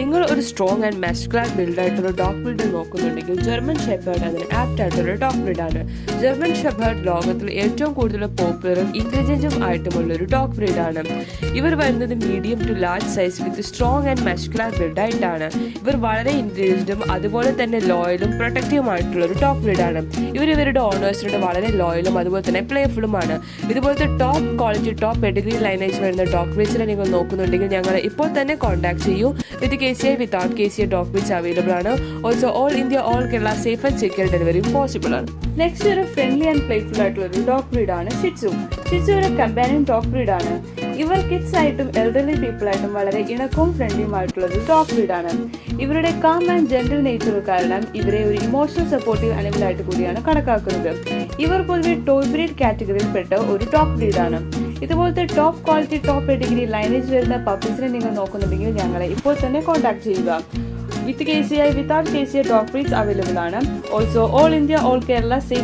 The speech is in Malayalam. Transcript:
നിങ്ങൾ ഒരു സ്ട്രോങ് ആൻഡ് മസ്കുലർ ബിൽഡായിട്ടുള്ള ഡോഗ് ബ്രീഡ് നോക്കുന്നുണ്ടെങ്കിൽ ജർമ്മൻ ഷെപ്പേർഡ് അതിന് ആപ്റ്റ് ആയിട്ടുള്ള ഡോഗ് ബ്രീഡാണ്. ജർമ്മൻ ഷെപ്പേർഡ് ലോകത്തിൽ ഏറ്റവും കൂടുതൽ പോപ്പുലറും ഇന്റലിജന്റും ആയിട്ടുമുള്ള ഒരു ഡോഗ് ബ്രീഡാണ്. ഇവർ വരുന്നത് medium to large size with strong and muscular ബിൽഡായിട്ടാണ്. ഇവർ വളരെ ഇന്റലിജന്റും അതുപോലെ തന്നെ ലോയലും പ്രൊട്ടക്റ്റീവുമായിട്ടുള്ള ഒരു ഡോഗ് ബ്രീഡാണ്. ഇവരുടെ ഓണേഴ്സിനോട് വളരെ ലോയലും അതുപോലെ തന്നെ പ്ലേഫുള്ളുമാണ്. ഇതുപോലത്തെ top quality top pedigree lineage വരുന്ന ഡോഗ് ബ്രീഡ്സിനെ നിങ്ങൾ നോക്കുന്നുണ്ടെങ്കിൽ ഞങ്ങളെ ഇപ്പോൾ തന്നെ കോൺടാക്ട് ചെയ്യൂ. With KCI without KCI dog breeds available ആണ്. Also all India all Kerala safe and secure delivery possible ആണ്. നെക്സ്റ്റ് ഒരു ഫ്രണ്ട്ലി ആൻഡ് പ്ലേഫുൾ ആയിട്ടുള്ള ഒരു ഡോഗ് ബ്രീഡാണ് ഷിറ്റ്സു. ഷിറ്റ്സു ഒരു കമ്പാനിയൻ ഡോഗ് ബ്രീഡാണ്. ഇവർ കിഡ്സ് ആയിട്ടും എൽഡർലി പീപ്പിൾ ആയിട്ടും വളരെ ഇണക്കവും ഫ്രണ്ട്ലിയും ആയിട്ടുള്ള ഒരു ഡോഗ് ബ്രീഡാണ്. ഇവരുടെ കാം ആൻഡ് ജെന്റിൽ നേച്ചർ കാരണം ഇവരെ ഒരു ഇമോഷണൽ സപ്പോർട്ടീവ് അനിമൽ ആയിട്ട് കൂടിയാണ് കണക്കാക്കുന്നത്. ഇവർ പൊതുവെ ടോയ് ബ്രീഡ് കാറ്റഗറിയിൽപ്പെട്ട ഒരു ഡോഗ് ബ്രീഡാണ്. ഇതുപോലത്തെ top quality top pedigree lineage വരുന്ന പപ്പീസിനെ നിങ്ങൾ നോക്കുന്നുണ്ടെങ്കിൽ ഞങ്ങളെ ഇപ്പോൾ തന്നെ കോൺടാക്ട് ചെയ്യുക. With KCI without KCI dog breeds available ആണ്. Also all India all Kerala safe